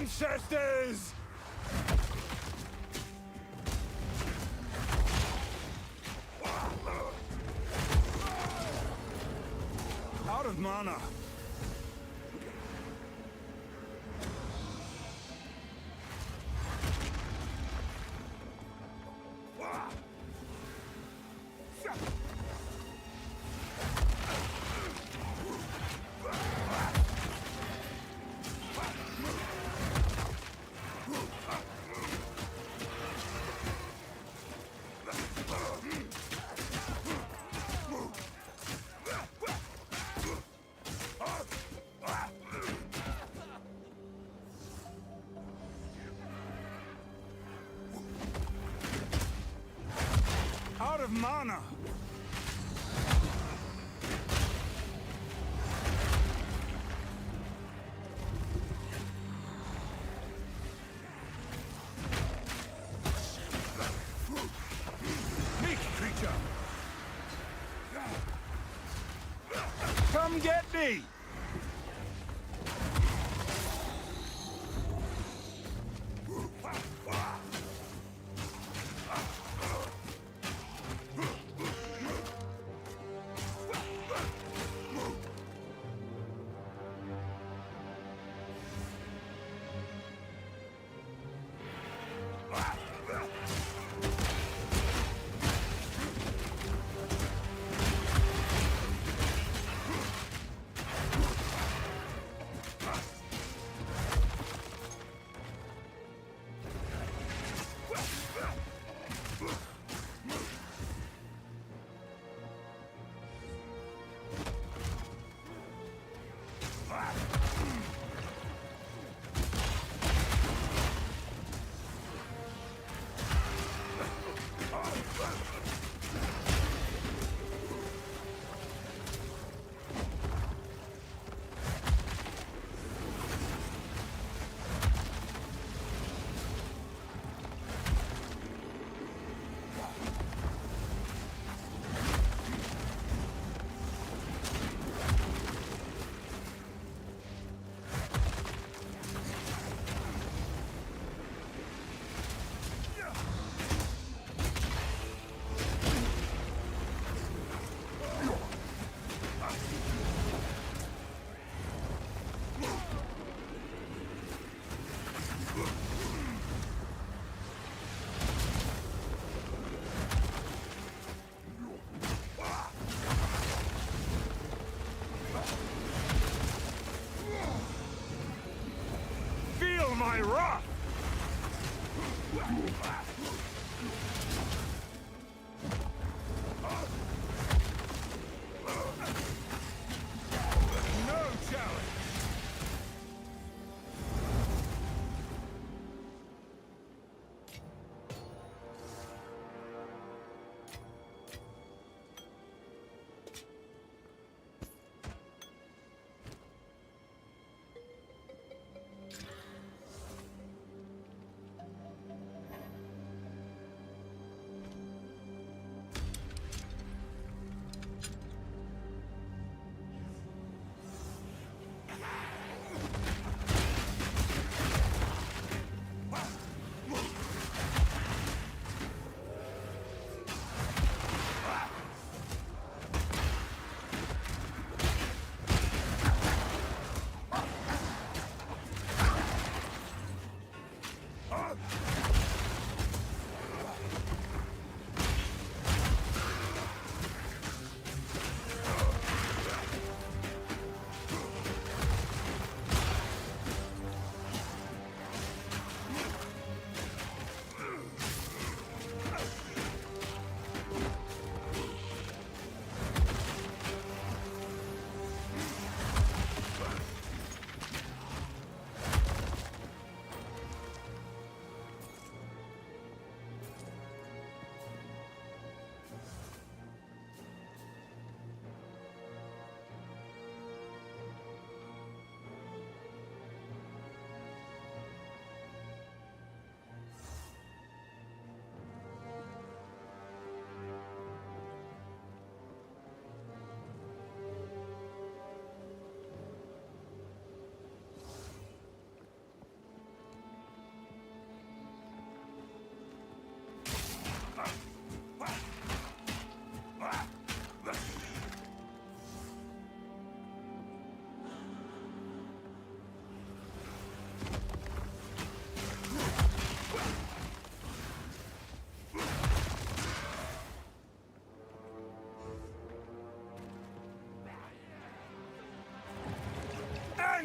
ancestors! Out of mana. Out of mana. Sneaky creature. Come get me.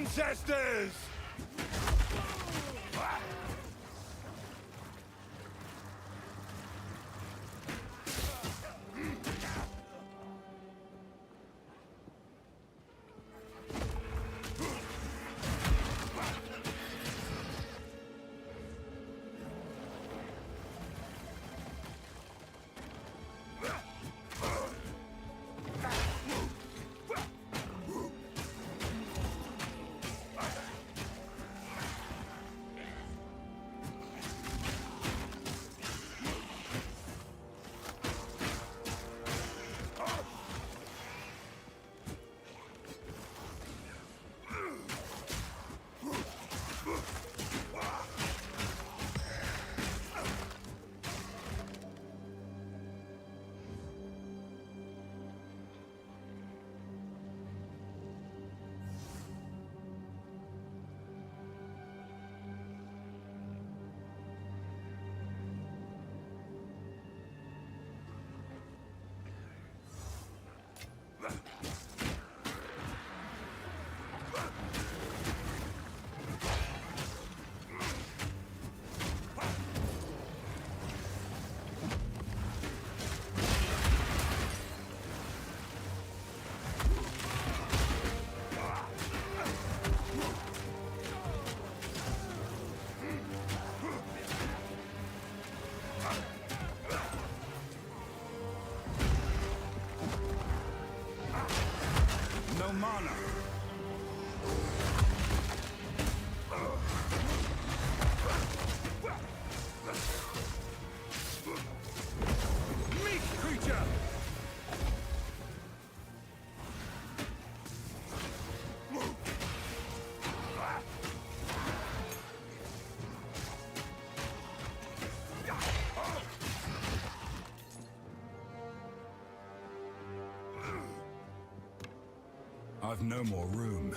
ancestors! No mana. Meat creature! I've no more room.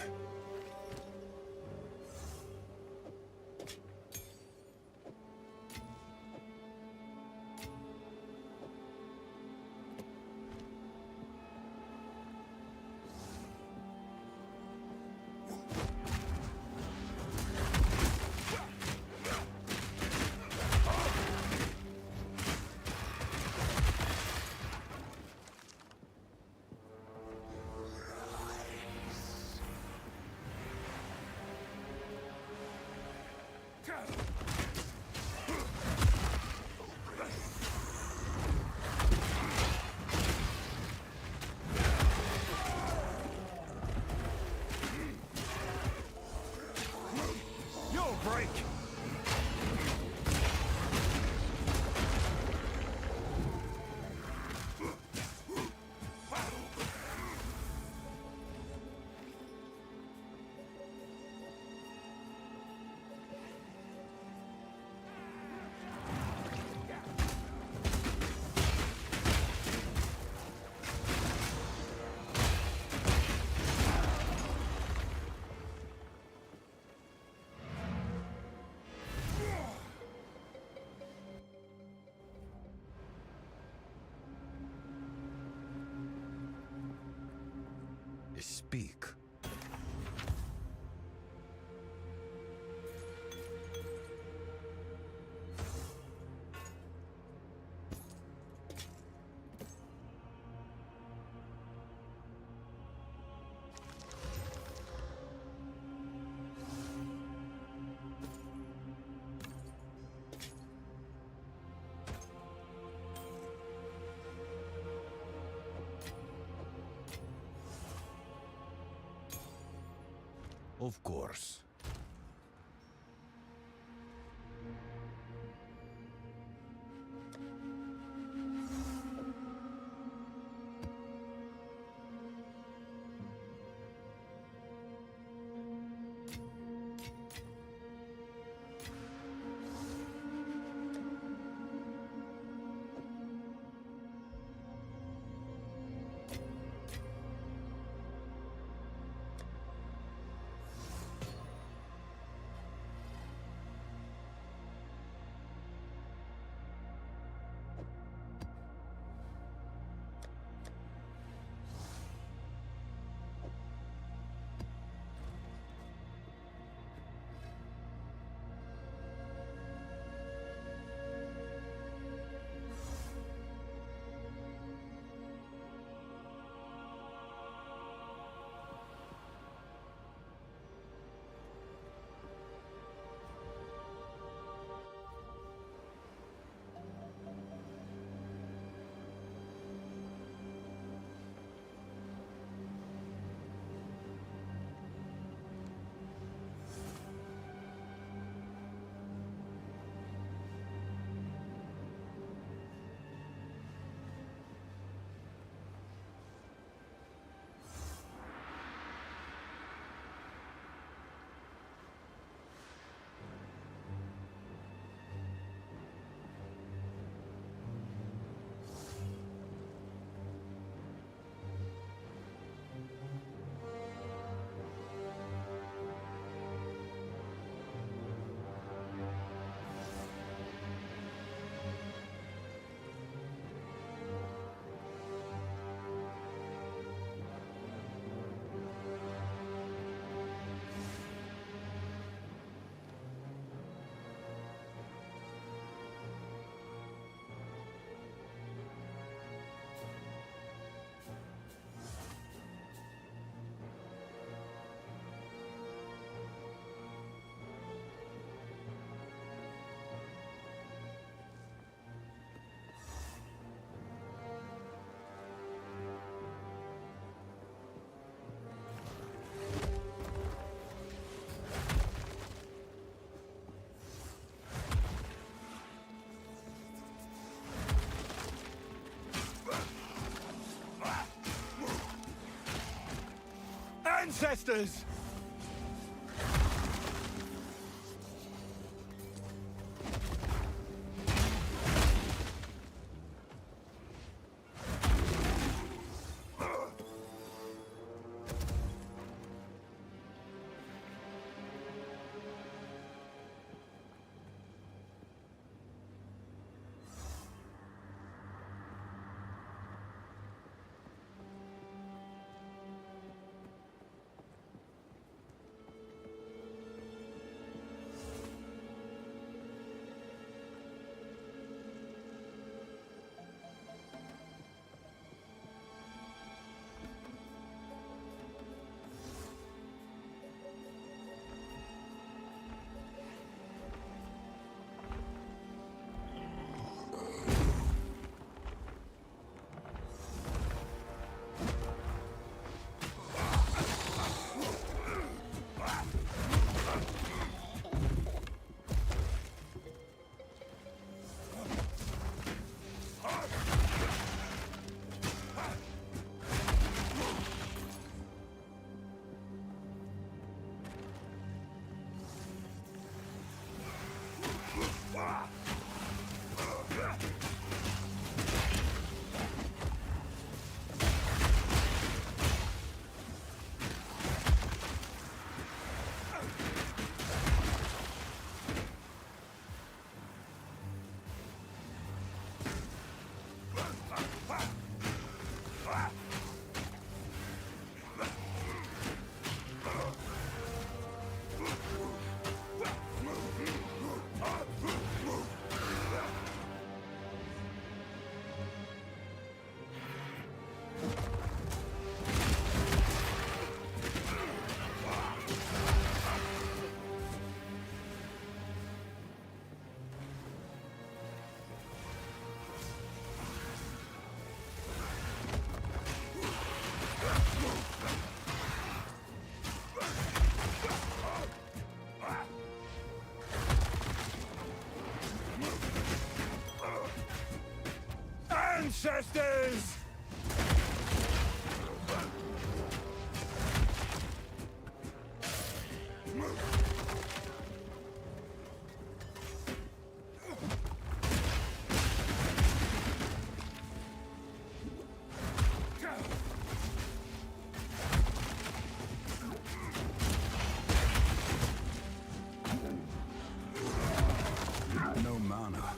You'll break! Speak. Of course. Ancestors! Ancestors! No mana.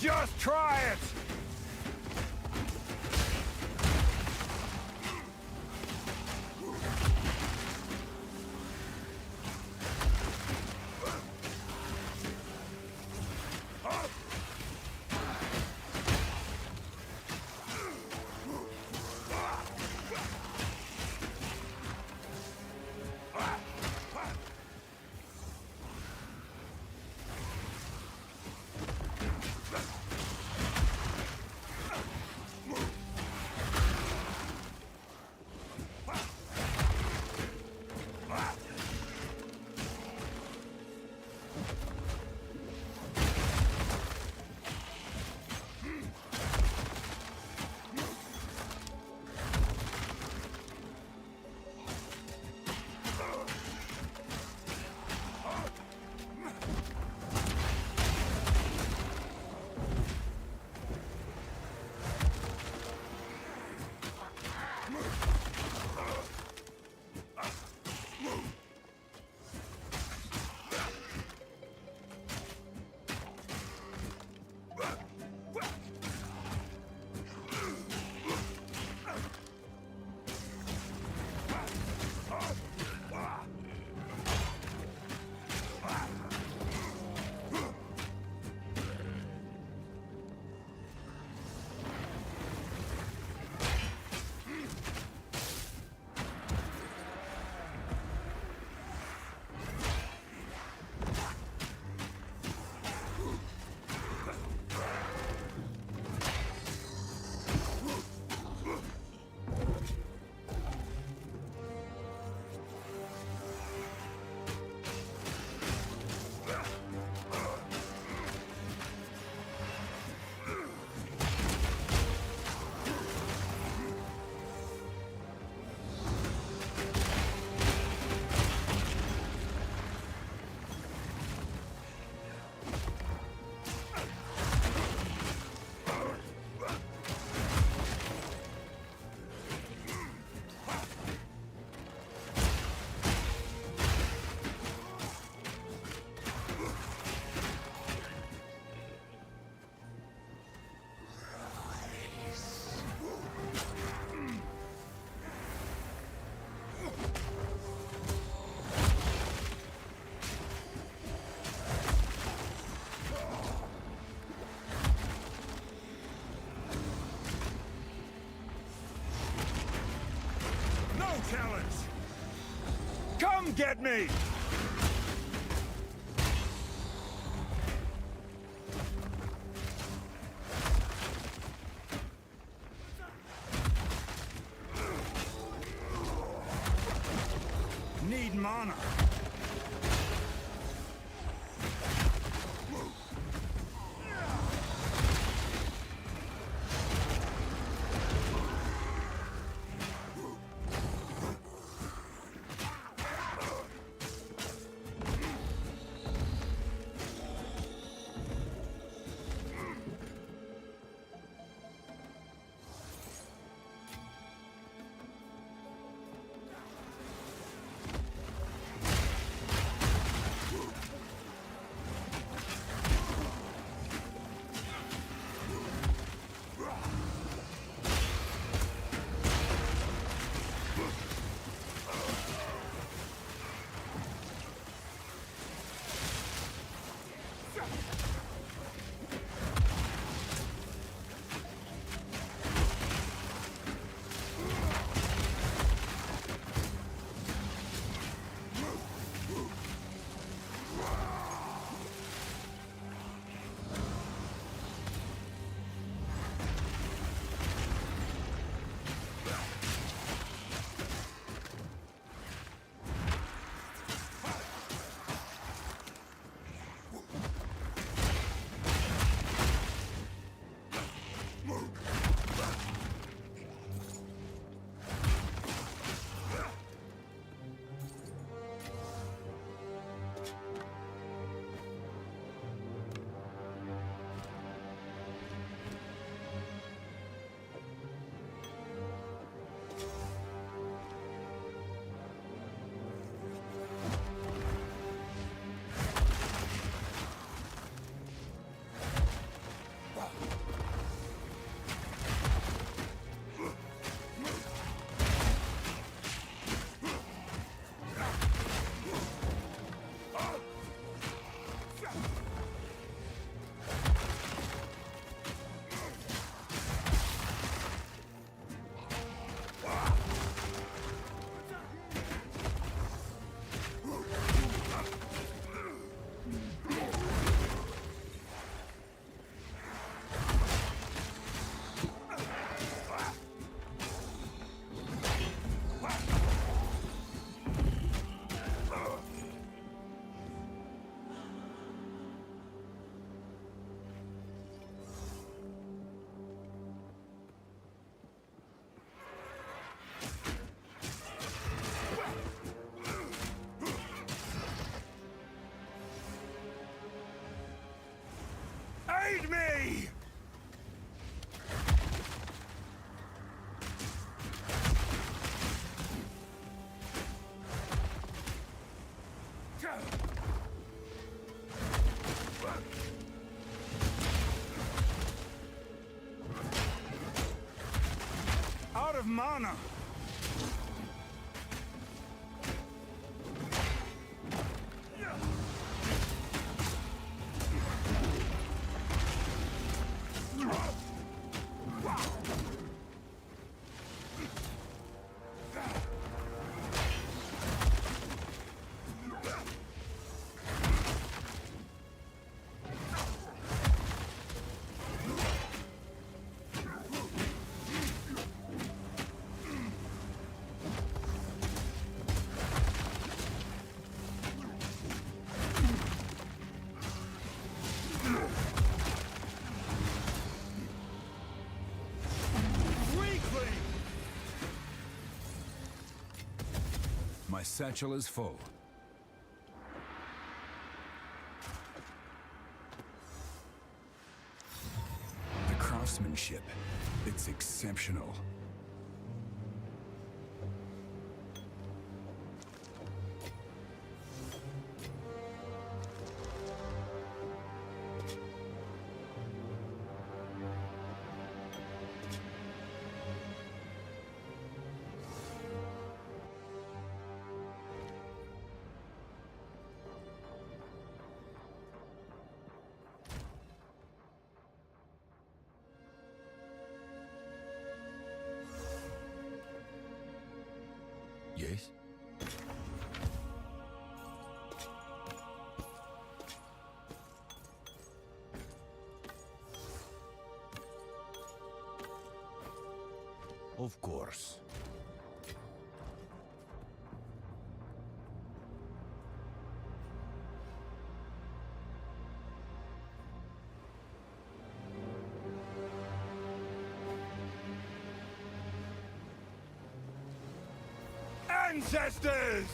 Just try it! Challenge! Come get me! Need mana. mana. My satchel is full. The craftsmanship, it's exceptional. Yes? Of course. Ancestors!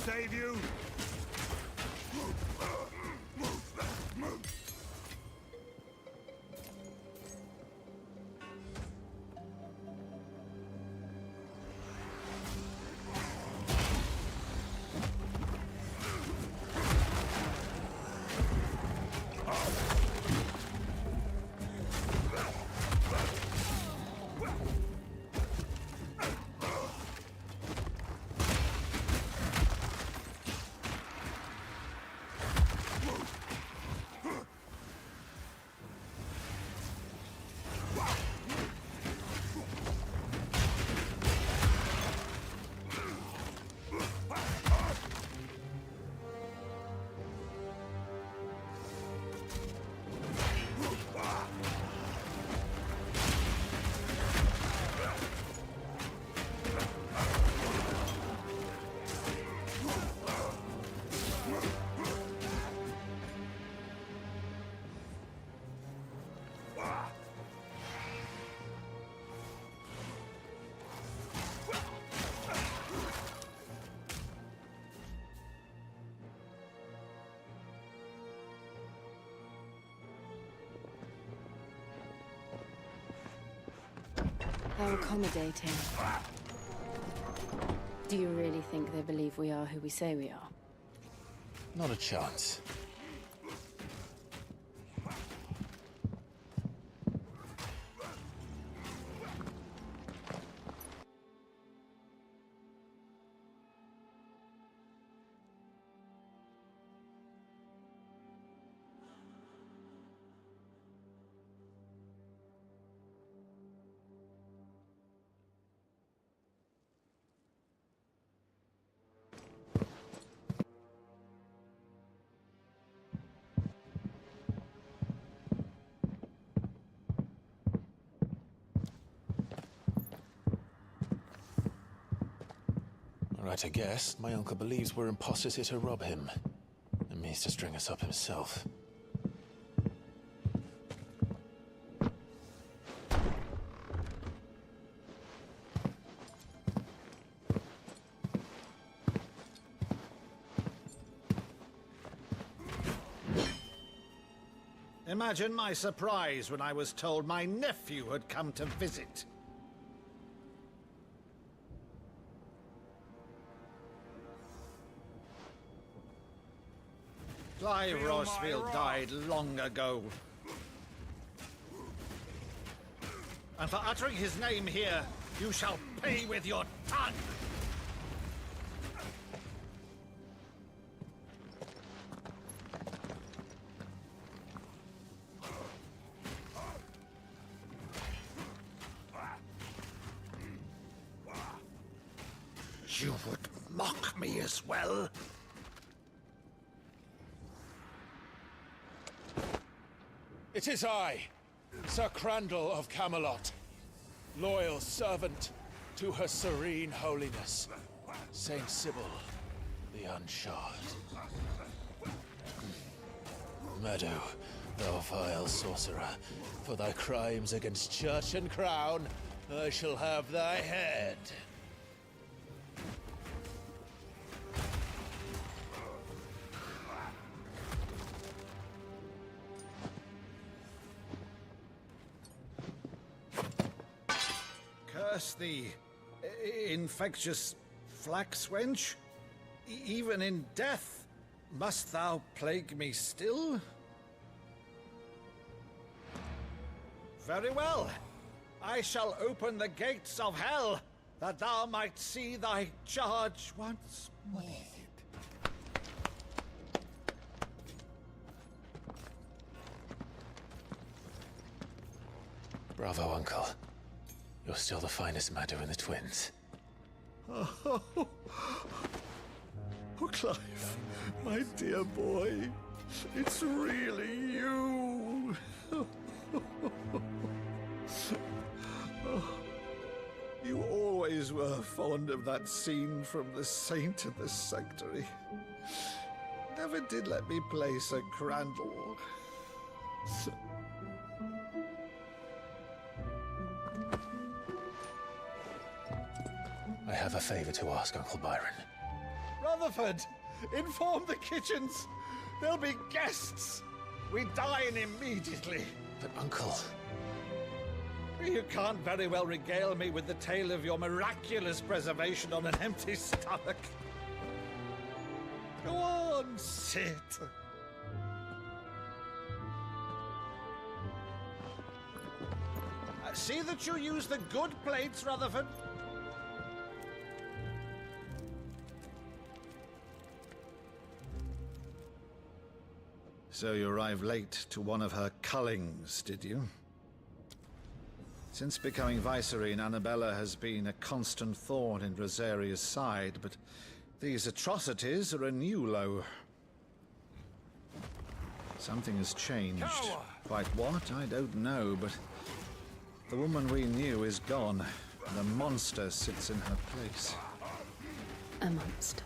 Save you! How accommodating. Do you really think they believe we are who we say we are? Not a chance. Right, I guess. My uncle believes we're imposters here to rob him. And means to string us up himself. Imagine my surprise when I was told my nephew had come to visit. Clive Rosfield died long ago. And for uttering his name here, you shall pay with your tongue! You would mock me as well? It is I, Sir Crandall of Camelot, loyal servant to her serene holiness, Saint Sybil the Unshod. Meadow, thou vile sorcerer, for thy crimes against church and crown, I shall have thy head. Curse thee, infectious flax wench. Even in death, must thou plague me still? Very well. I shall open the gates of hell, that thou might see thy charge once more. Bravo, Uncle. You're still the finest Meadow in the twins. Oh, Clive, my dear boy, it's really you. You always were fond of that scene from The Saint of the Sanctuary. Never did let me play Sir Crandall. I have a favor to ask, Uncle Byron. Rutherford, inform the kitchens. There'll be guests. We dine immediately. But, Uncle... You can't very well regale me with the tale of your miraculous preservation on an empty stomach. Go on, sit. See that you use the good plates, Rutherford. So you arrived late to one of her cullings, did you? Since becoming Vicereine, Annabella has been a constant thorn in Rosaria's side, but these atrocities are a new low. Something has changed. Quite what, I don't know, but the woman we knew is gone, and a monster sits in her place. A monster.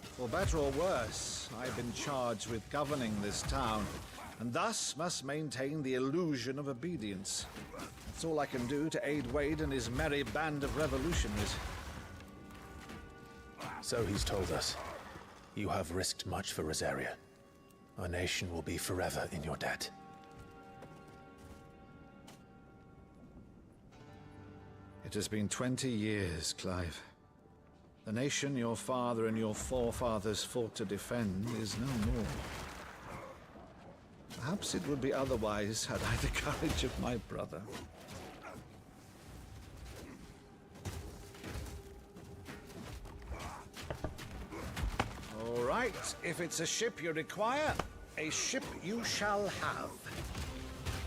For better or worse, I've been charged with governing this town, and thus must maintain the illusion of obedience. That's all I can do to aid Wade and his merry band of revolutionaries. So he's told us. You have risked much for Rosaria. Our nation will be forever in your debt. It has been 20 years, Clive. The nation your father and your forefathers fought to defend is no more. Perhaps it would be otherwise had I the courage of my brother. All right, if it's a ship you require, a ship you shall have.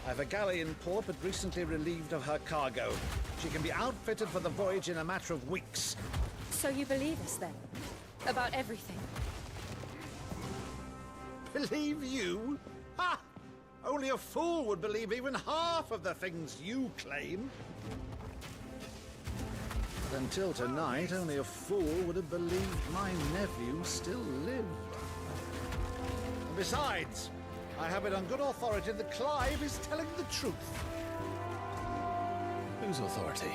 I've a galley in port, but recently relieved of her cargo. She can be outfitted for the voyage in a matter of weeks. So you believe us then? About everything? Believe you? Ha! Only a fool would believe even half of the things you claim. But until tonight, only a fool would have believed my nephew still lived. And besides, I have it on good authority that Clive is telling the truth. Whose authority?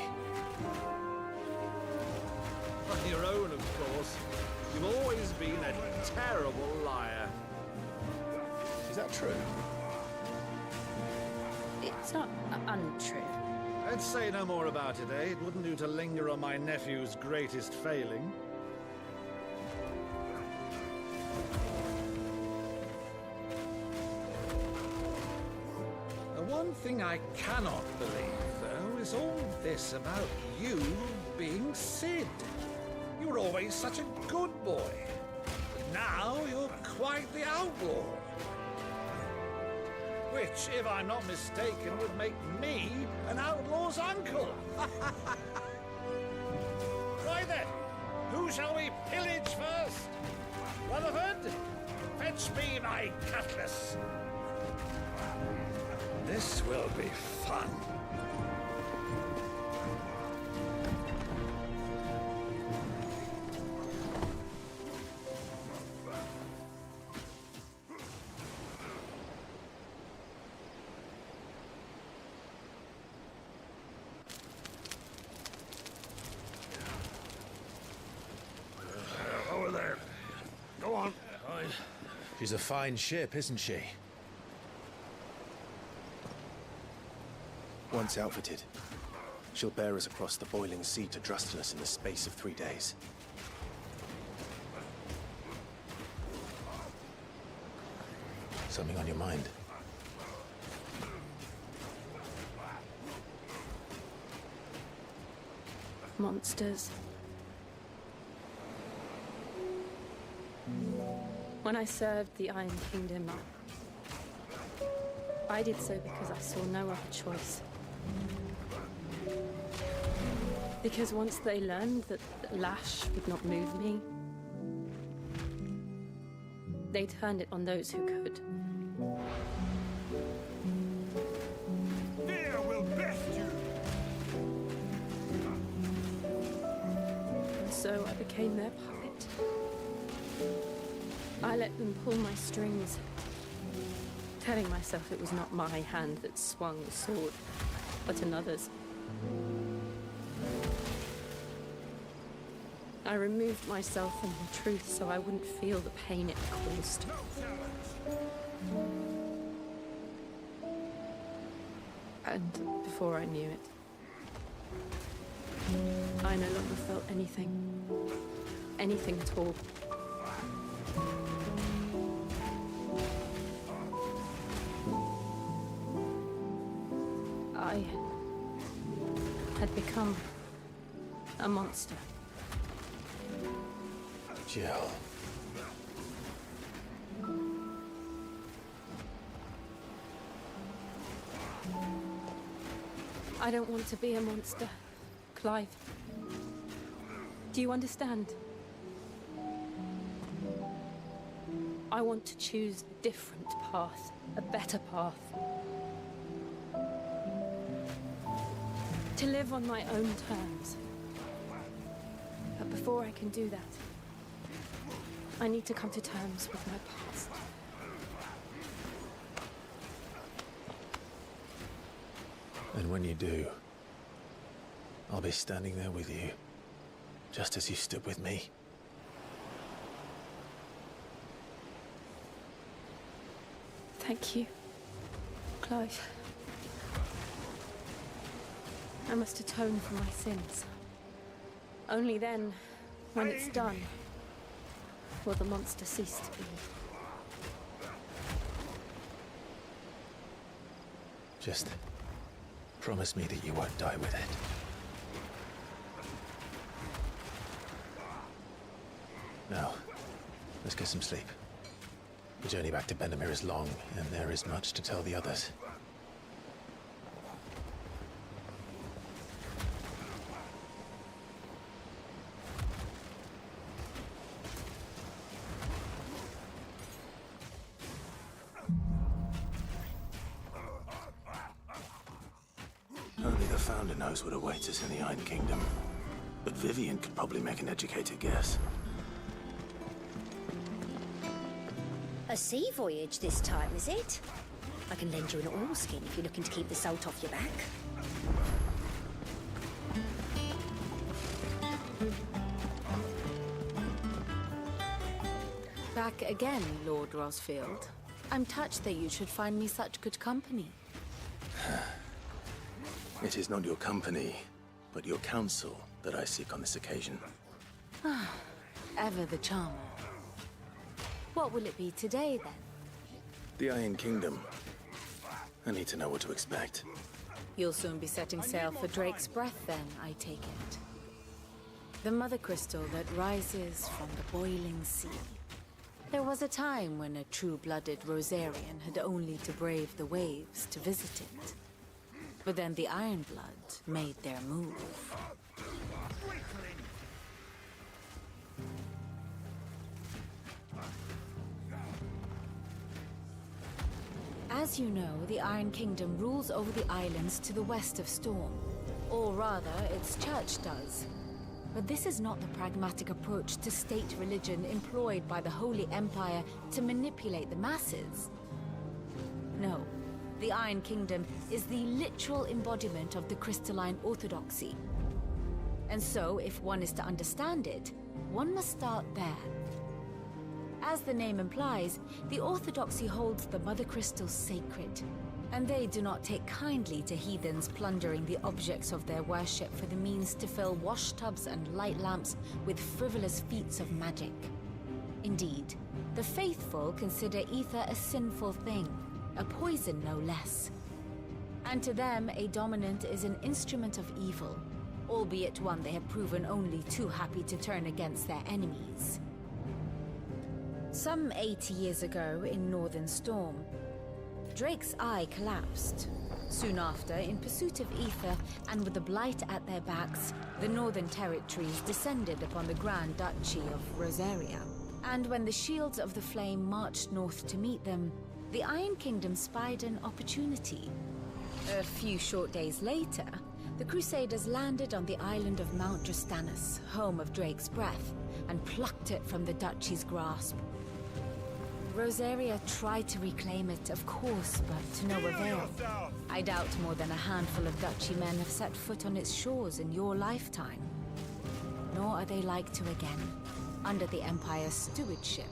On your own, of course. You've always been a terrible liar. Is that true? It's not untrue. Let's say no more about it, eh? It wouldn't do to linger on my nephew's greatest failing. The one thing I cannot believe, though, is all this about you being Sid. You were always such a good boy. But now you're quite the outlaw. Which, if I'm not mistaken, would make me an outlaw's uncle. Right then, who shall we pillage first? Rutherford, fetch me my cutlass. This will be fun. Over there. Go on. She's a fine ship, isn't she? Once outfitted, she'll bear us across the boiling sea to Drustinus in the space of 3 days. Something on your mind? Monsters. When I served the Iron Kingdom, I did so because I saw no other choice. Because once they learned that Lash would not move me, they turned it on those who could. Fear will best you. And so I became their puppet. I let them pull my strings, telling myself it was not my hand that swung the sword, but another's. I removed myself from the truth so I wouldn't feel the pain it caused. And before I knew it, I no longer felt anything. Anything at all. I had become a monster. Jill. I don't want to be a monster, Clive. Do you understand? I want to choose a different path, a better path. To live on my own terms. But before I can do that, I need to come to terms with my past. And when you do, I'll be standing there with you, just as you stood with me. Thank you, Clive. I must atone for my sins. Only then, when it's done, will the monster cease to be. Just promise me that you won't die with it. Now, let's get some sleep. The journey back to Benamir is long, and there is much to tell the others. Only the Founder knows what awaits us in the Iron Kingdom. But Vivian could probably make an educated guess. A sea voyage this time, is it? I can lend you an oilskin if you're looking to keep the salt off your back. Back again, Lord Rosfield. I'm touched that you should find me such good company. It is not your company, but your counsel that I seek on this occasion. Ever the charmer. What will it be today, then? The Iron Kingdom. I need to know what to expect. You'll soon be setting sail for Drake's Breath, then, I take it. The mother crystal that rises from the boiling sea. There was a time when a true-blooded Rosarian had only to brave the waves to visit it. But then the Ironblood made their move. As you know, the Iron Kingdom rules over the islands to the west of Storm. Or rather, its church does. But this is not the pragmatic approach to state religion employed by the Holy Empire to manipulate the masses. No, the Iron Kingdom is the literal embodiment of the crystalline orthodoxy. And so, if one is to understand it, one must start there. As the name implies, the Orthodoxy holds the Mother Crystal sacred, and they do not take kindly to heathens plundering the objects of their worship for the means to fill washtubs and light lamps with frivolous feats of magic. Indeed, the faithful consider ether a sinful thing, a poison no less. And to them, a dominant is an instrument of evil, albeit one they have proven only too happy to turn against their enemies. Some 80 years ago in Northern Storm, Drake's eye collapsed. Soon after, in pursuit of ether and with the Blight at their backs, the Northern Territories descended upon the Grand Duchy of Rosaria. And when the Shields of the Flame marched north to meet them, the Iron Kingdom spied an opportunity. A few short days later, the Crusaders landed on the island of Mount Drastanus, home of Drake's Breath, and plucked it from the Duchy's grasp. Rosaria tried to reclaim it, of course, but to no avail. I doubt more than a handful of Duchy men have set foot on its shores in your lifetime. Nor are they like to again, under the Empire's stewardship,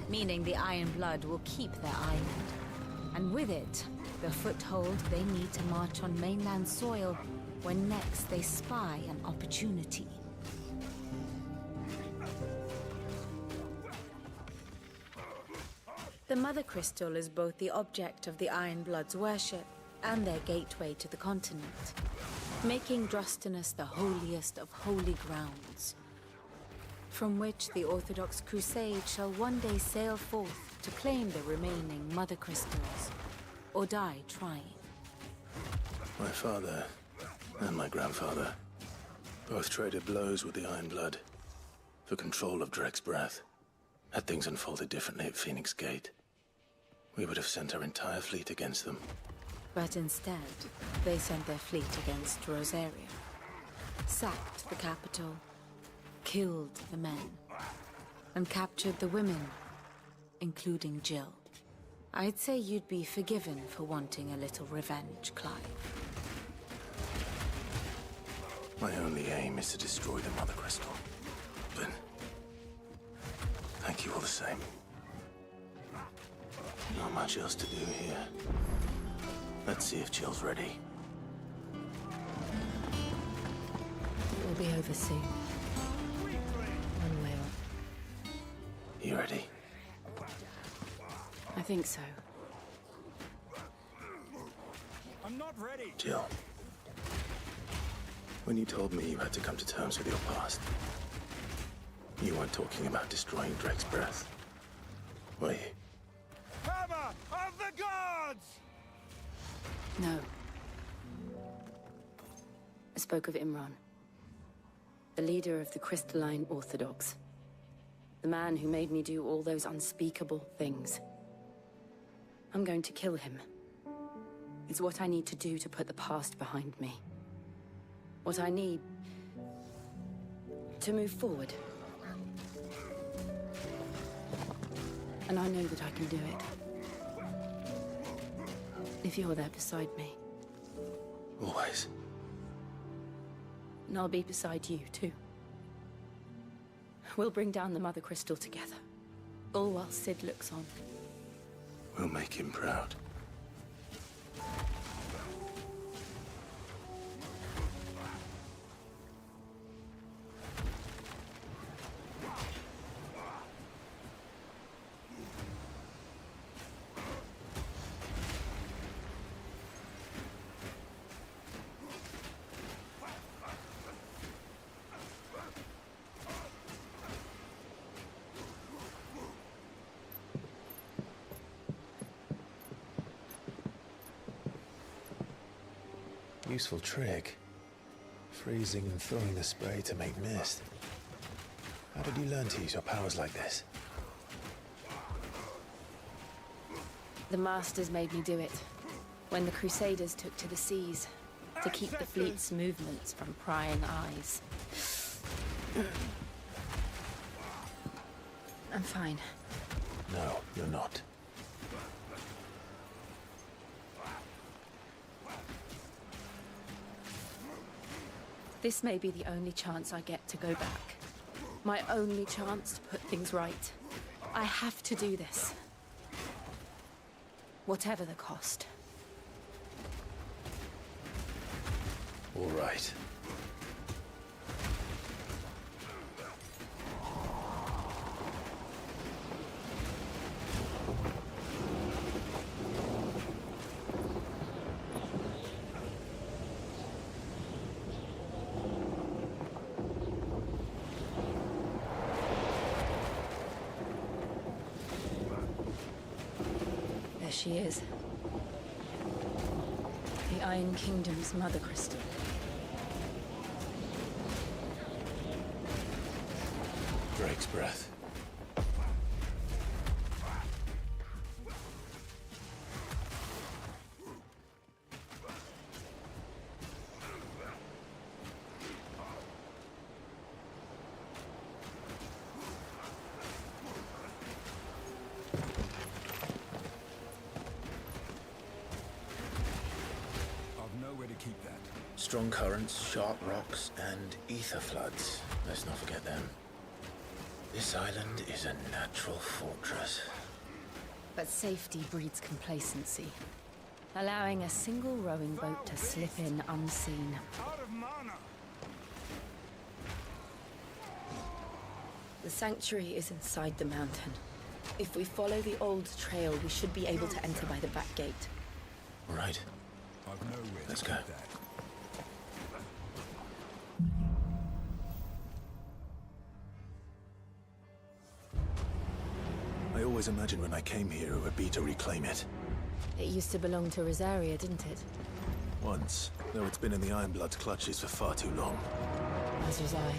meaning the Iron Blood will keep their island. And with it, the foothold they need to march on mainland soil when next they spy an opportunity. The Mother Crystal is both the object of the Iron Blood's worship and their gateway to the continent, making Drastanus the holiest of holy grounds, from which the Orthodox Crusade shall one day sail forth to claim the remaining Mother Crystals, or die trying. My father and my grandfather both traded blows with the Iron Blood for control of Drake's Breath. Had things unfolded differently at Phoenix Gate, we would have sent our entire fleet against them. But instead, they sent their fleet against Rosaria, sacked the capital, killed the men, and captured the women, including Jill. I'd say you'd be forgiven for wanting a little revenge, Clive. My only aim is to destroy the Mother Crystal. But thank you all the same. Not much else to do here. Let's see if Jill's ready. be over soon. One way or... You ready? I think so. I'm not ready. Jill. When you told me you had to come to terms with your past, you weren't talking about destroying Drake's breath, were you? Hammer of the gods! No. I spoke of Imran, the leader of the Crystalline Orthodox. The man who made me do all those unspeakable things. I'm going to kill him. It's what I need to do to put the past behind me. What I need to move forward. And I know that I can do it. If you're there beside me. Always. And I'll be beside you, too. We'll bring down the Mother Crystal together. All while Sid looks on. We'll make him proud. Useful trick. Freezing and throwing the spray to make mist. How did you learn to use your powers like this? The Masters made me do it. When the Crusaders took to the seas. To keep the fleet's movements from prying eyes. I'm fine. No, you're not. This may be the only chance I get to go back. My only chance to put things right. I have to do this. Whatever the cost. All right. There she is. The Iron Kingdom's Mother Crystal. Drake's breath. I've nowhere to keep that. Strong currents, sharp rocks, and ether floods. Let's not forget them. This island is a natural fortress. But safety breeds complacency. Allowing a single rowing boat to slip in unseen. Out of mana. The sanctuary is inside the mountain. If we follow the old trail, we should be able to enter by the back gate. All right. I've nowhere Let's to go. keep that. I always imagined when I came here it would be to reclaim it. It used to belong to Rosaria, didn't it? Once, though it's been in the Ironblood's clutches for far too long. As was I.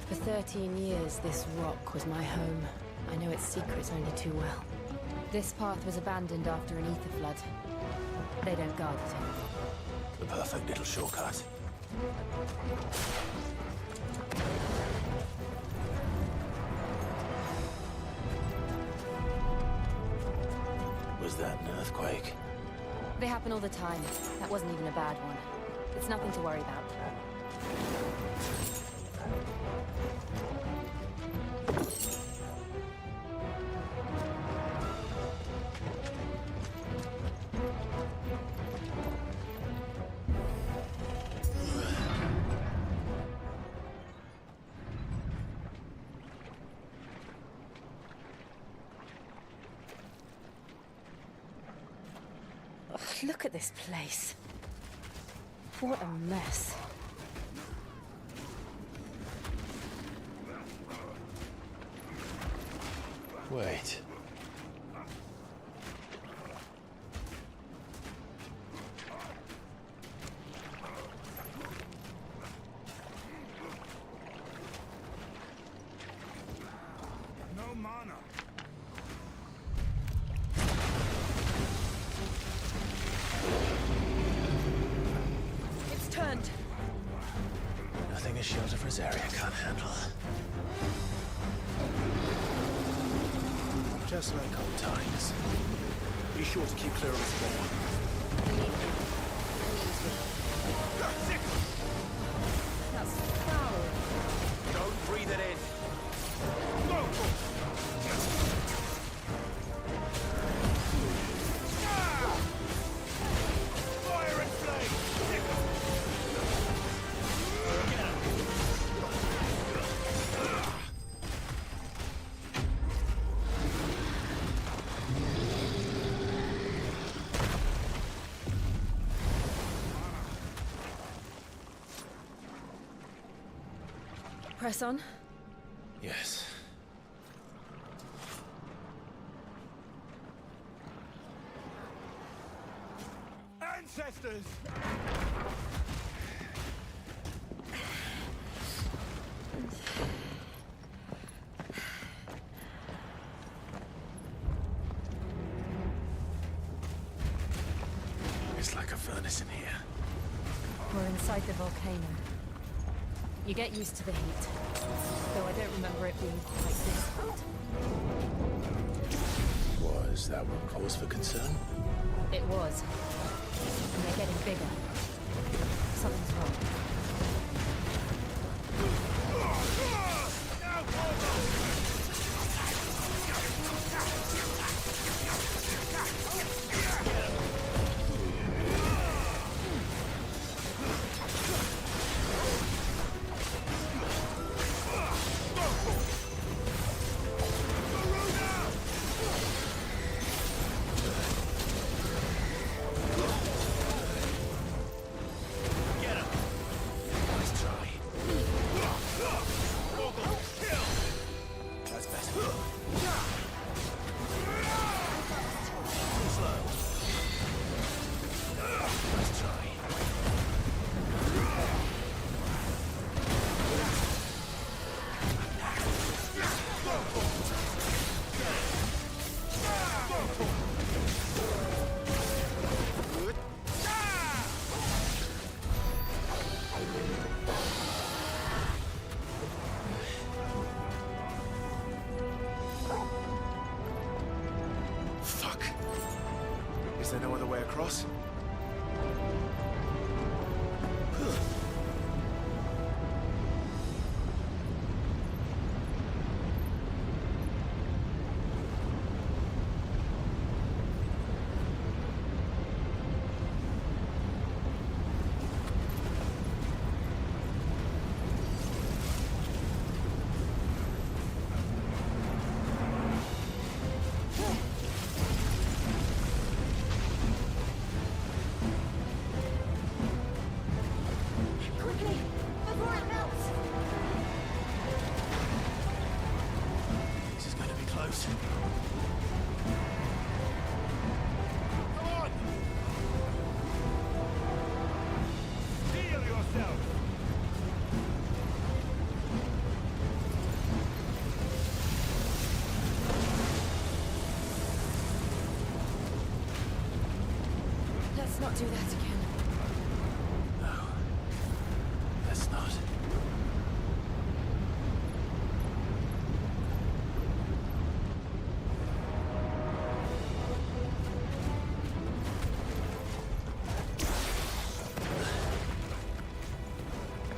For 13 years, this rock was my home. I know its secrets only too well. This path was abandoned after an ether flood. They don't guard it anymore. The perfect little shortcut. Was that an earthquake? They happen all the time. That wasn't even a bad one. It's nothing to worry about. Look at this place. What a mess. Wait. No mana. It's turned. Nothing a shield of Rosaria can't handle. Just like old times. Be sure to keep clear of the spawn. That's foul. Don't breathe it in. Fire and flame! Press on. Yes. Ancestors! It's like a furnace in here. We're inside the volcano. You get used to the heat, though I don't remember it being quite this hot. Was that one cause for concern? It was. And they're getting bigger. Something's wrong. Nice try. That's better. Slow. Nice try. Fuck. Is there no other way across? Quickly, before it melts! This is going to be close. Come on! Heal yourself! Let's not do that again. No. Let's not.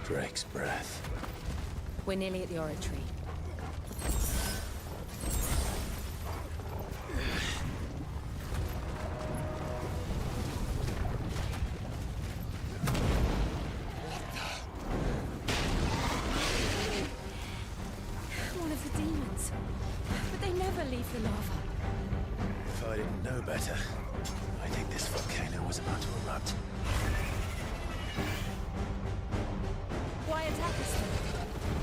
Drake's breath. We're nearly at the oratory. One of the demons. But they never leave the lava. If I didn't know better, I think this volcano was about to erupt. Why attack us then?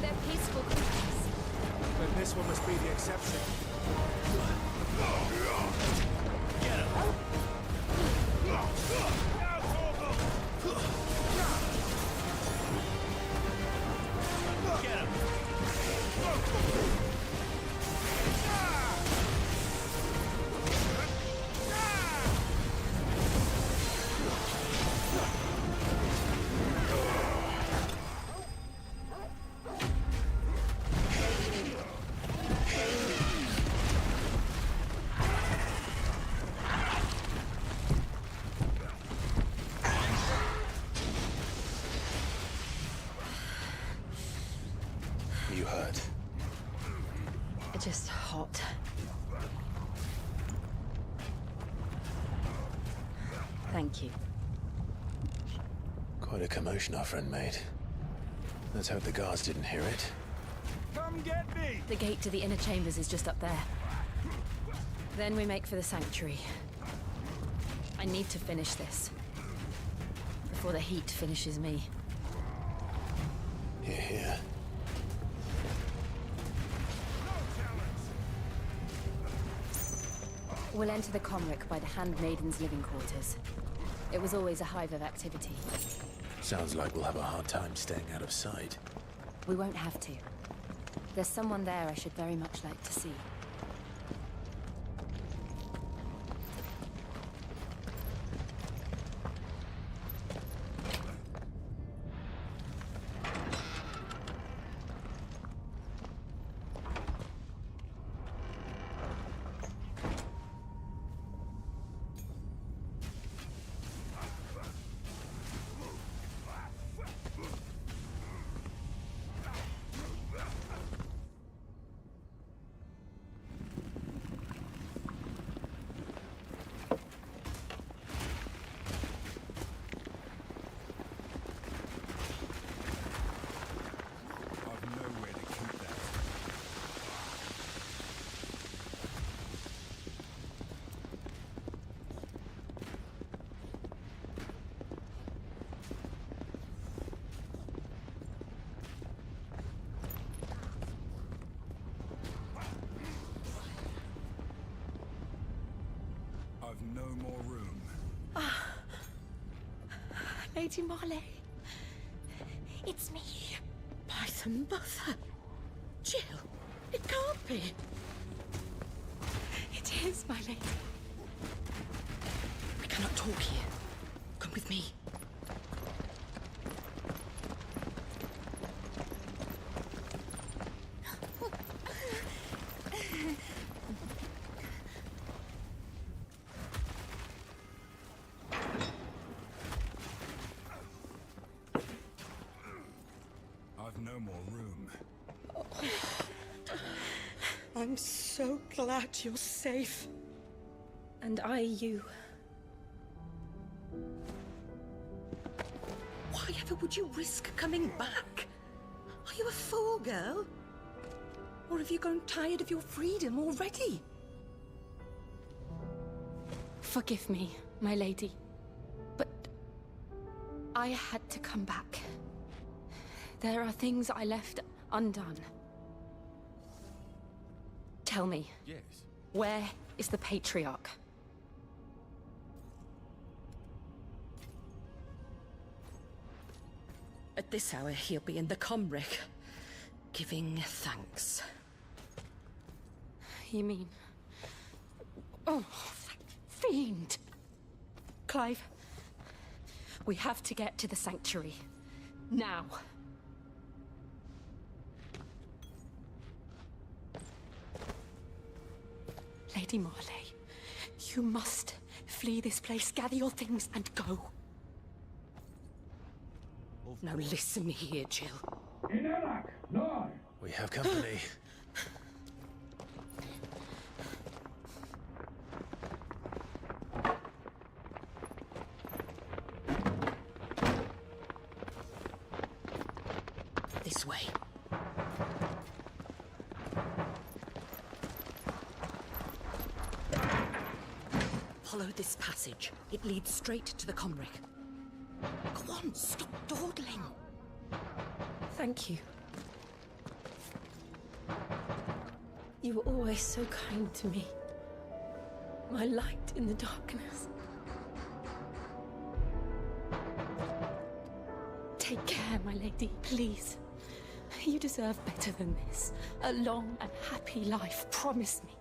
They're peaceful creatures. Then this one must be the exception. Get him! Get him! You hurt. Just hot. Thank you. Quite a commotion our friend made. Let's hope the guards didn't hear it. Come get me! The gate to the inner chambers is just up there. Then we make for the sanctuary. I need to finish this. Before the heat finishes me. Here, here. We'll enter the Comric by the Handmaiden's living quarters. It was always a hive of activity. Sounds like we'll have a hard time staying out of sight. We won't have to. There's someone there I should very much like to see. I've nowhere to keep that. I've no more room. Lady Marley. It's me. By the mother! Jill, it can't be. It is, my lady. We cannot talk here. Come with me. I've no more room. I'm so glad you're safe. And I you. Why ever would you risk coming back? Are you a fool, girl? Or have you grown tired of your freedom already? Forgive me, my lady. But I had to come back. There are things I left undone. Tell me, Yes. where is the Patriarch? At this hour, he'll be in the Comric, giving thanks. You mean... Oh, that fiend! Clive, we have to get to the sanctuary. Now. Lady Marley, you must flee this place, gather your things, and go. Now listen here, Jill. We have company. This way. Follow this passage. It leads straight to the Comric. Go on, stop dawdling. Thank you. You were always so kind to me. My light in the darkness. Take care, my lady, please. You deserve better than this. A long and happy life, promise me.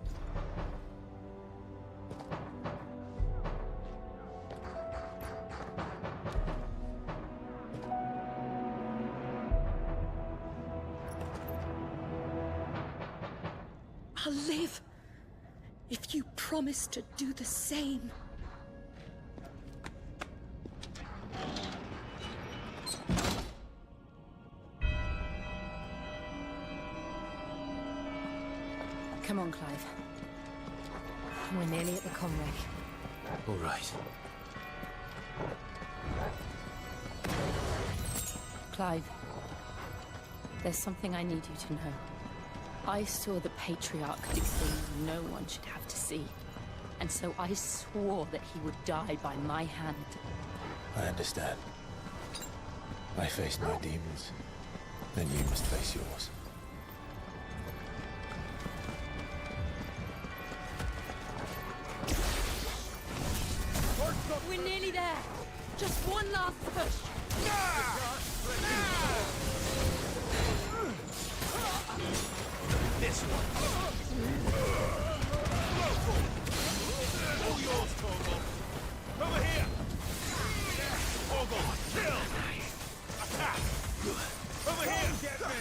I'll live if you promise to do the same. Come on, Clive. We're nearly at the Comrec. All right. Clive, there's something I need you to know. I saw the Patriarch do things no one should have to see. And so I swore that he would die by my hand. I understand. I faced my demons, then you must face yours. We're nearly there. Just one last push. This one. All yours, Torgal. Over here. Torgal, kill. Attack. Over here. Get me.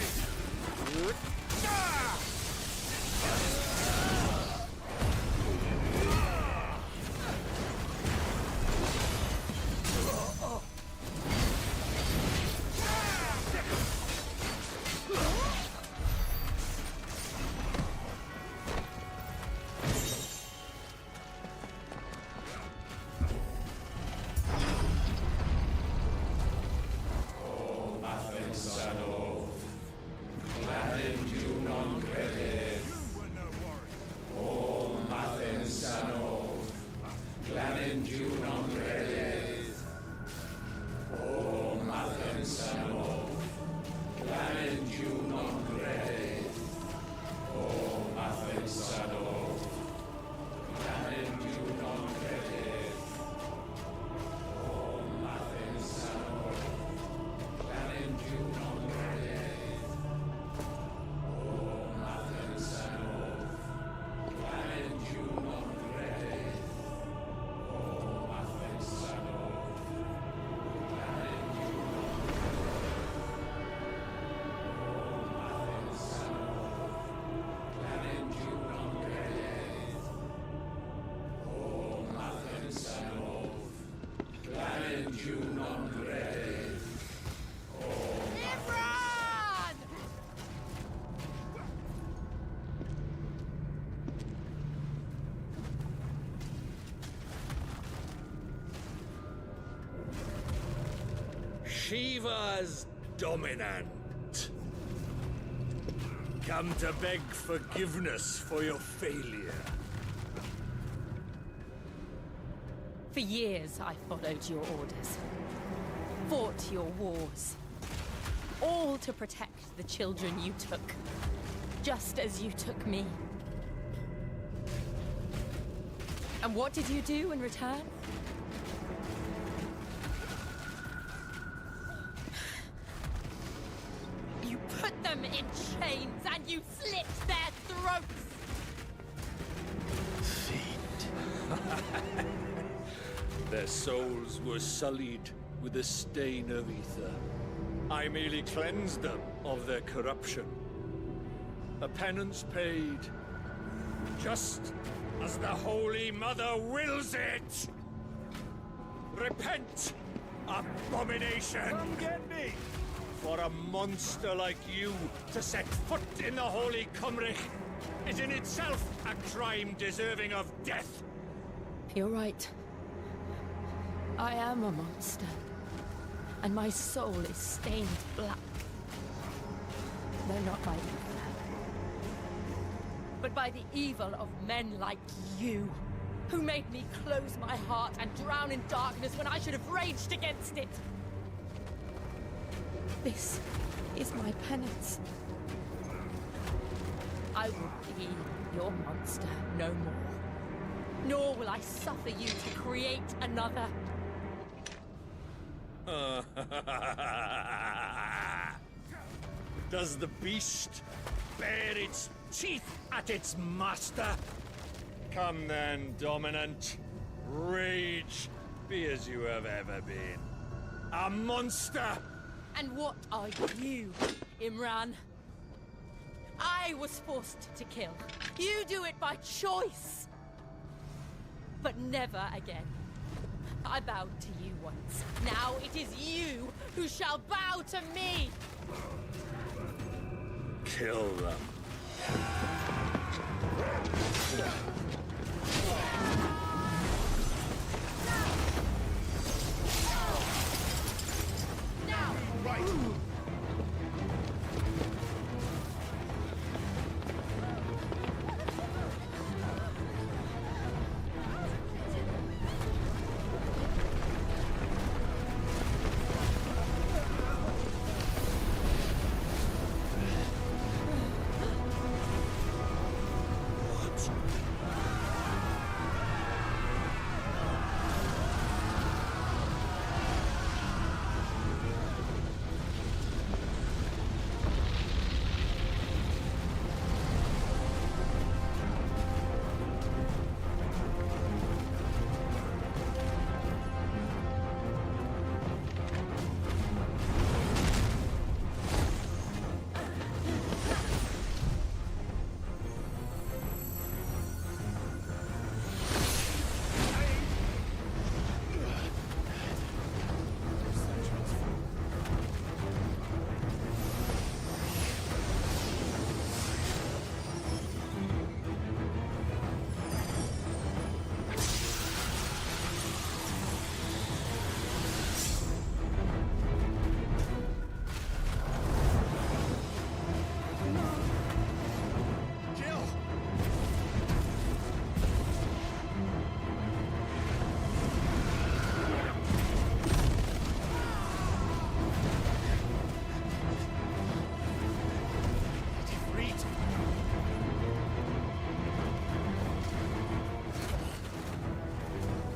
Shiva's dominant. Come to beg forgiveness for your failure. For years, I followed your orders. Fought your wars. All to protect the children you took. Just as you took me. And what did you do in return? You put them in chains and you slit their throats! Their souls were sullied with a stain of ether. I merely cleansed them of their corruption. A penance paid, just as the Holy Mother wills it! Repent, abomination! Come get me! For a monster like you to set foot in the Holy Cymric is in itself a crime deserving of death. You're right. I am a monster. And my soul is stained black. Though not by evil. But by the evil of men like you. who made me close my heart and drown in darkness when I should have raged against it. This is my penance. I will be your monster no more. Nor will I suffer you to create another. Does the beast bare its teeth at its master? Come then, Dominant. Rage, be as you have ever been. A monster! And what are you, Imran? I was forced to kill. You do it by choice. But never again. I bowed to you once. Now it is you who shall bow to me! Kill them. Now! Right.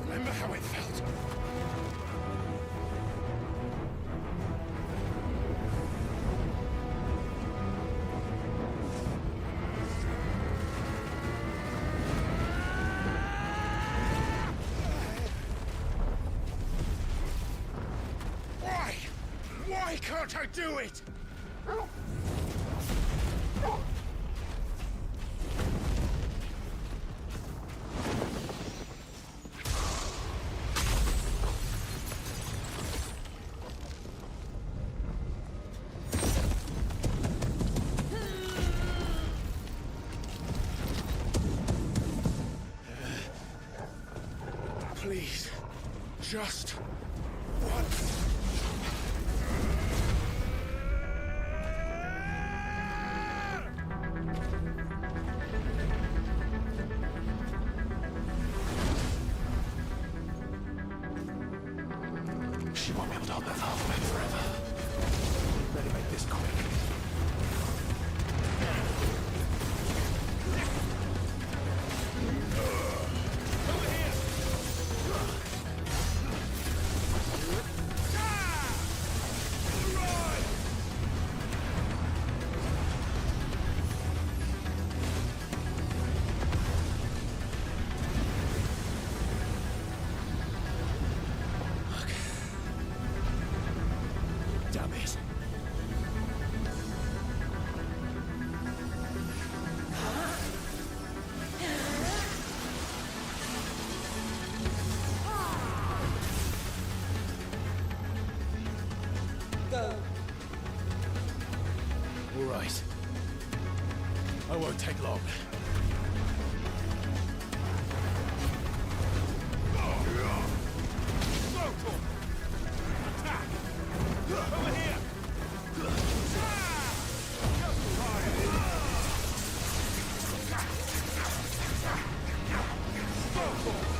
Remember how it felt? Why? Why can't I do it? Please, just once. She won't be able to hold that far away forever. Better make this quick. Damn it. Go. All right. I won't take long. Over here! Just right.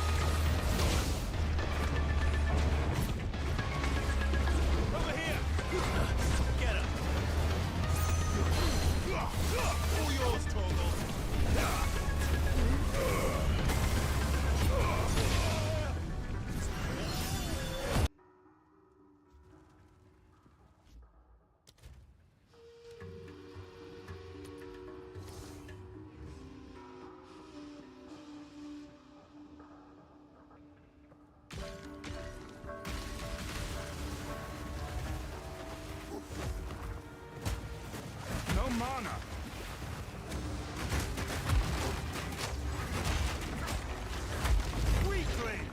mana. Weakling!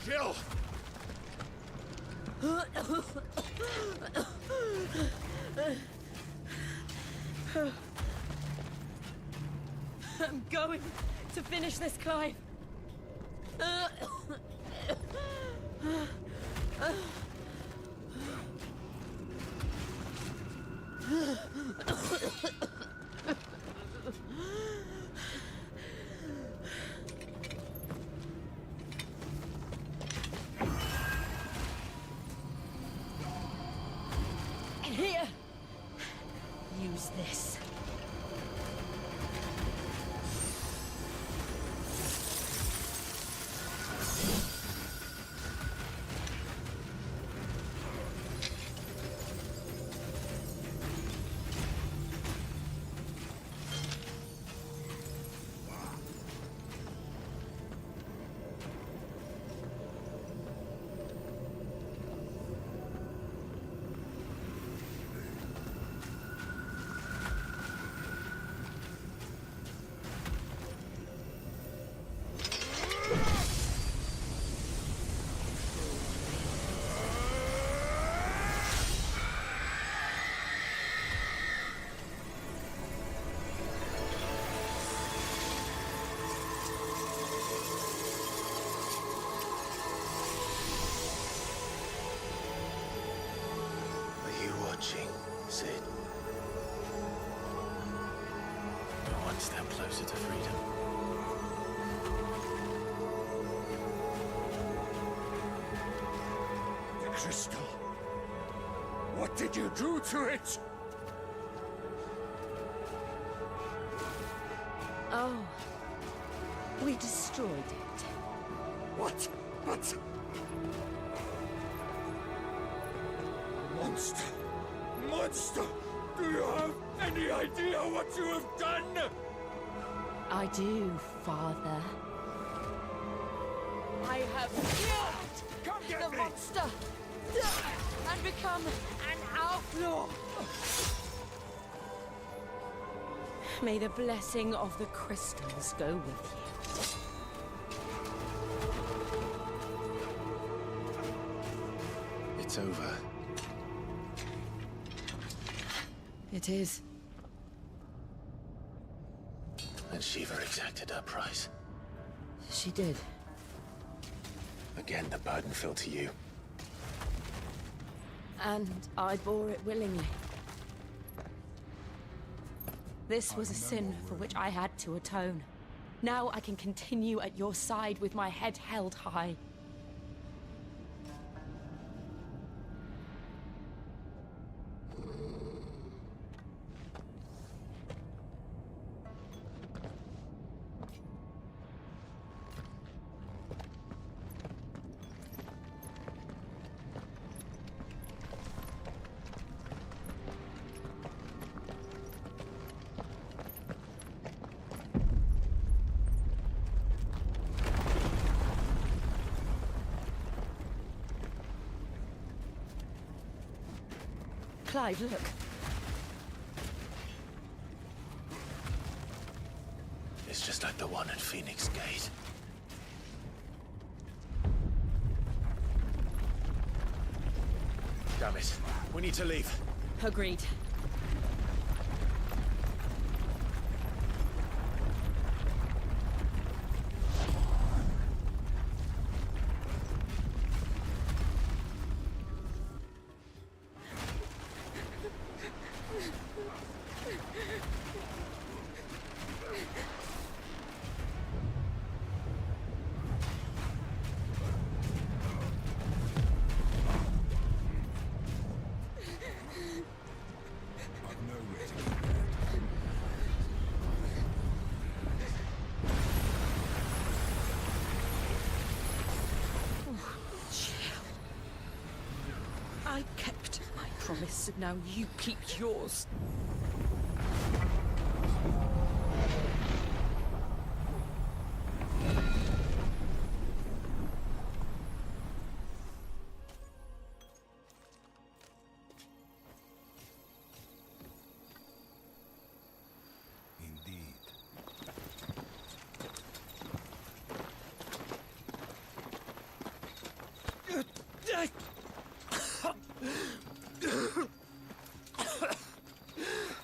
Kill! I'm going to finish this, Clive. Here. Use this. Are you watching, Sid? You're one step closer to freedom. The crystal. What did you do to it? Oh. We destroyed it. What? But... Monster! Monster! Do you have any idea what you have done? I do, Father. I have Come killed get the me! monster and become an outlaw. May the blessing of the crystals go with you. It's over. It is. And Shiva exacted her price. She did. Again, the burden fell to you. And I bore it willingly. This was a sin for which I had to atone. Now I can continue at your side with my head held high. Clive, look. It's just like the one at Phoenix Gate. Damn it. We need to leave. Agreed. I kept my promise, and now you keep yours. Indeed.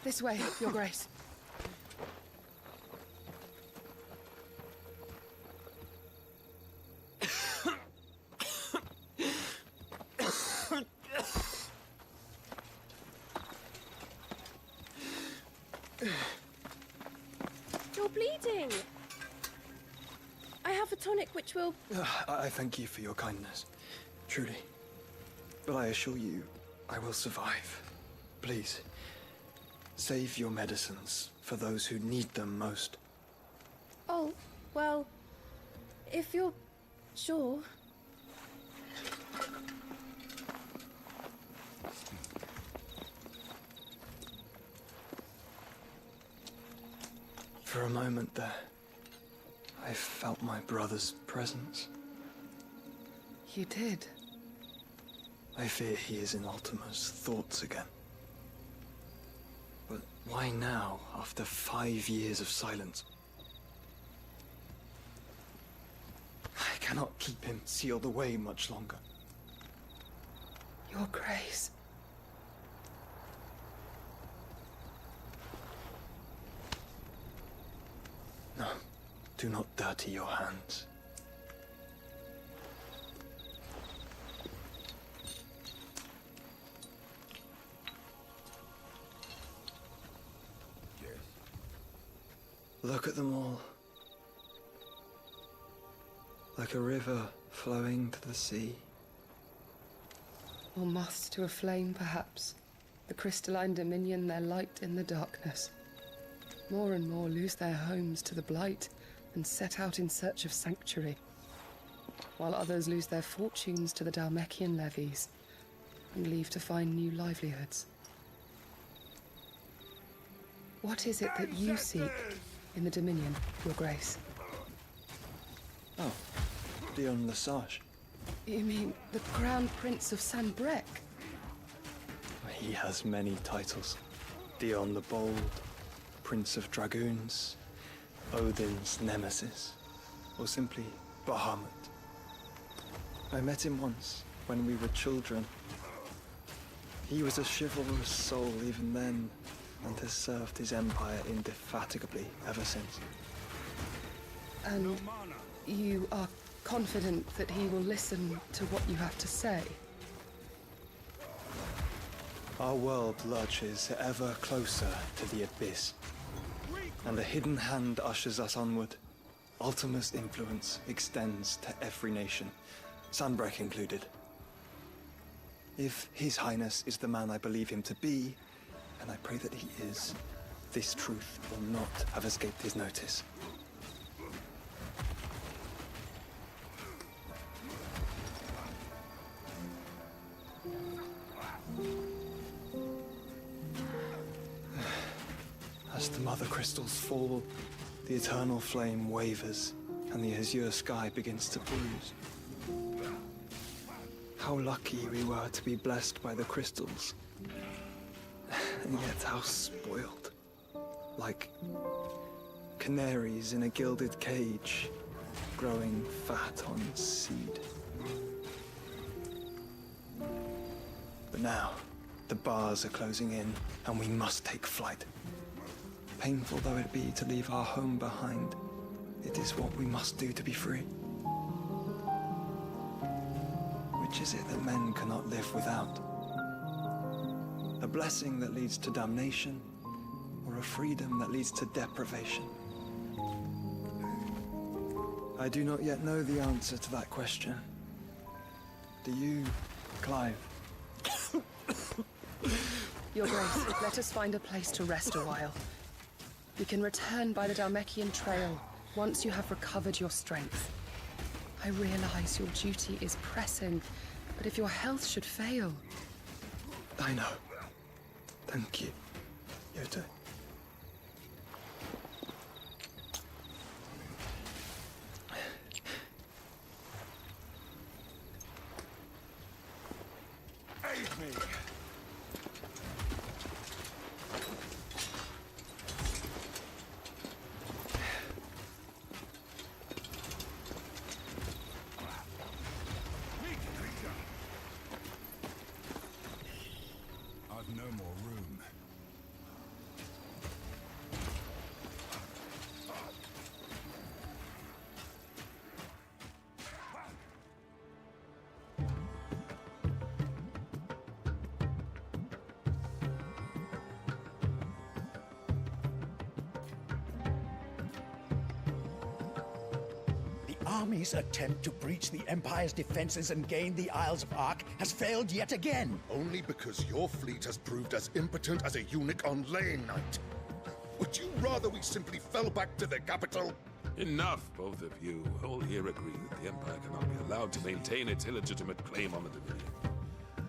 This way, Your Grace. You're bleeding. I have a tonic which will... I thank you for your kindness, truly. But I assure you, I will survive. Please, save your medicines for those who need them most. Oh, well, if you're sure. For a moment there, I felt my brother's presence. You did? I fear he is in Ultima's thoughts again. But why now, after 5 years of silence? I cannot keep him sealed away much longer. Your Grace. No, do not dirty your hands. Yes. Look at them all. Like a river flowing to the sea. Or moths to a flame, perhaps. The crystalline dominion their light in the darkness. More and more lose their homes to the blight and set out in search of sanctuary, while others lose their fortunes to the Dhalmekian levies and leave to find new livelihoods. What is it that you seek in the Dominion, Your Grace? Oh, Dion Lesage. You mean the Crown Prince of Sanbreque? He has many titles. Dion the Bold, Prince of Dragoons, Odin's Nemesis, or simply Bahamut. I met him once, when we were children. He was a chivalrous soul even then, and has served his empire indefatigably ever since. And you are confident that he will listen to what you have to say? Our world lurches ever closer to the abyss, and a hidden hand ushers us onward. Ultima's influence extends to every nation, Sanbreque included. If His Highness is the man I believe him to be, and I pray that he is, this truth will not have escaped his notice. As the mother crystals fall, the eternal flame wavers, and the azure sky begins to bruise. How lucky we were to be blessed by the crystals. And yet how spoiled. Like canaries in a gilded cage, growing fat on seed. But now, the bars are closing in, and we must take flight. Painful though it be to leave our home behind, it is what we must do to be free. Which is it that men cannot live without? A blessing that leads to damnation, or a freedom that leads to deprivation? I do not yet know the answer to that question. Do you, Clive? Your Grace, let us find a place to rest a while. We can return by the Dhalmekian trail once you have recovered your strength. I realize your duty is pressing, but if your health should fail, I know. Thank you, Yoda. Aid me! I've no more room. The army's attempt to breach the Empire's defenses and gain the Isles of Ark has failed yet again. Only because your fleet has proved as impotent as a eunuch on laying night. Would you rather we simply fell back to the capital? Enough, both of you. All here agree that the Empire cannot be allowed to maintain its illegitimate claim on the Dominion.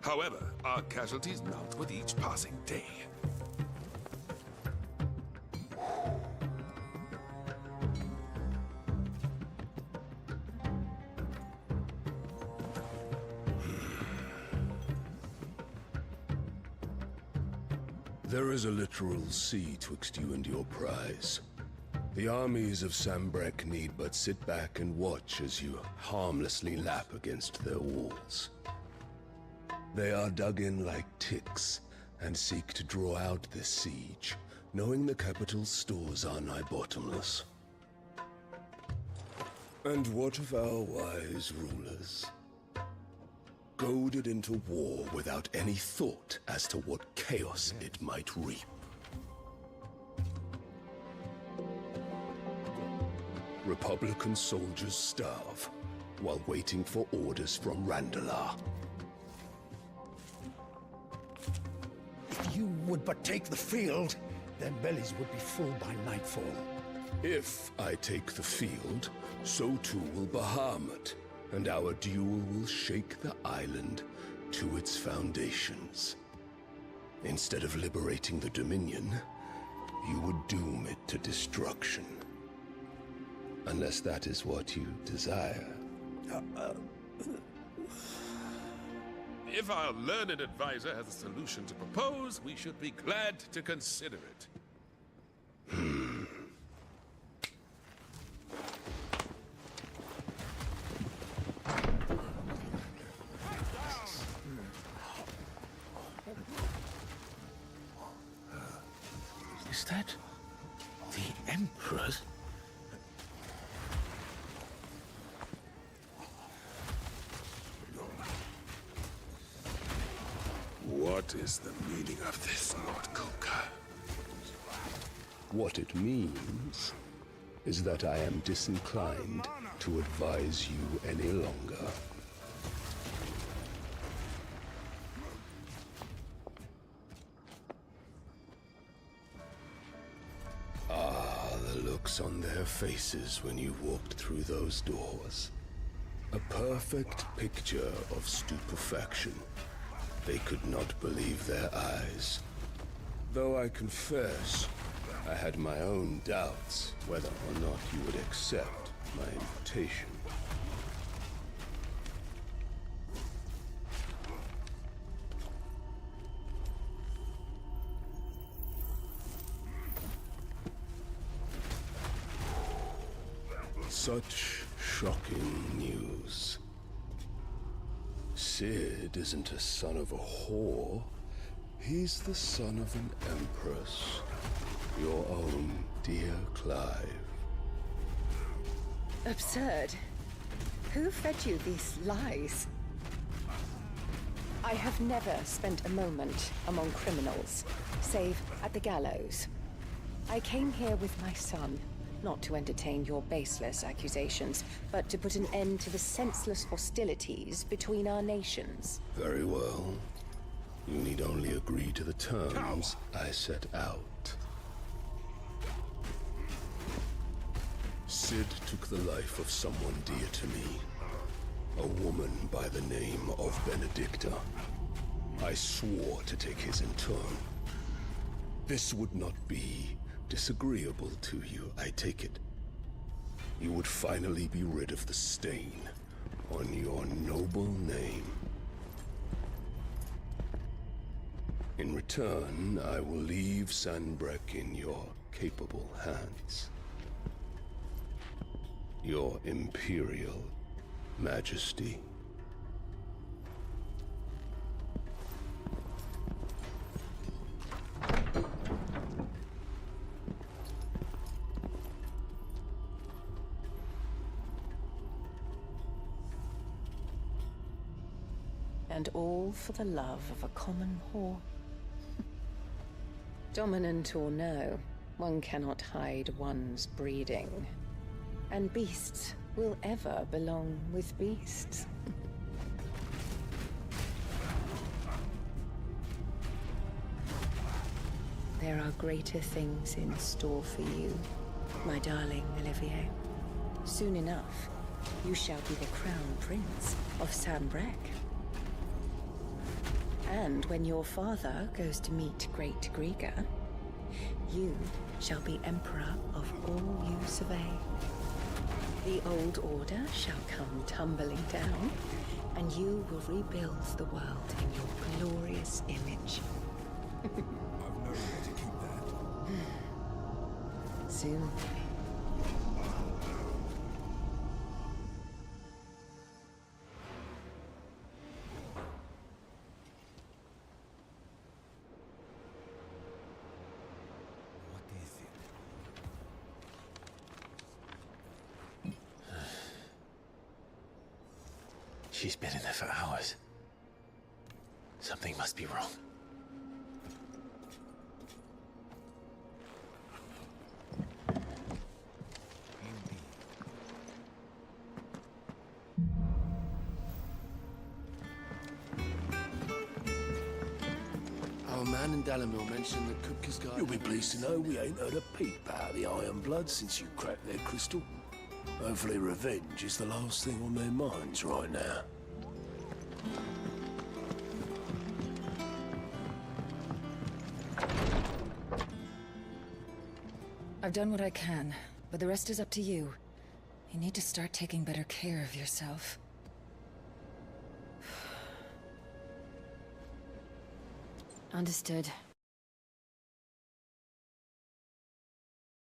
However, our casualties mount with each passing day. There is a literal sea twixt you and your prize. The armies of Sambrek need but sit back and watch as you harmlessly lap against their walls. They are dug in like ticks and seek to draw out this siege, knowing the capital's stores are nigh bottomless. And what of our wise rulers? Goaded into war without any thought as to what chaos it might reap. Republican soldiers starve while waiting for orders from Randalar. If you would but take the field, their bellies would be full by nightfall. If I take the field, so too will Bahamut, and our duel will shake the island to its foundations. Instead of liberating the Dominion, you would doom it to destruction. Unless that is what you desire. If our learned advisor has a solution to propose, we should be glad to consider it. Is that the Emperor's? What is the meaning of this, Lord Kulka? What it means is that I am disinclined to advise you any longer. The looks on their faces when you walked through those doors. A perfect picture of stupefaction. They could not believe their eyes. Though I confess, I had my own doubts whether or not you would accept my invitation. Such shocking news. Sid isn't a son of a whore. He's the son of an empress. Your own dear Clive. Absurd. Who fed you these lies? I have never spent a moment among criminals, save at the gallows. I came here with my son, not to entertain your baseless accusations, but to put an end to the senseless hostilities between our nations. Very well. You need only agree to the terms I set out. Sid took the life of someone dear to me. A woman by the name of Benedicta. I swore to take his in turn. This would not be disagreeable to you, I take it. You would finally be rid of the stain on your noble name. In return, I will leave Sanbreque in your capable hands. Your Imperial Majesty. And all for the love of a common whore. Dominant or no, one cannot hide one's breeding. And beasts will ever belong with beasts. There are greater things in store for you, my darling Olivier. Soon enough, you shall be the crown prince of Sanbreque. And when your father goes to meet Great Griga, you shall be emperor of all you survey. The old order shall come tumbling down, and you will rebuild the world in your glorious image. I've known where to keep that. Soon. She's been in there for hours. Something must be wrong. Our man in Dalamil mentioned that Kupka's You'll be pleased to know we ain't heard a peep about the Iron Blood since you cracked their crystal. Hopefully revenge is the last thing on their minds right now. I've done what I can, but the rest is up to you. You need to start taking better care of yourself. Understood.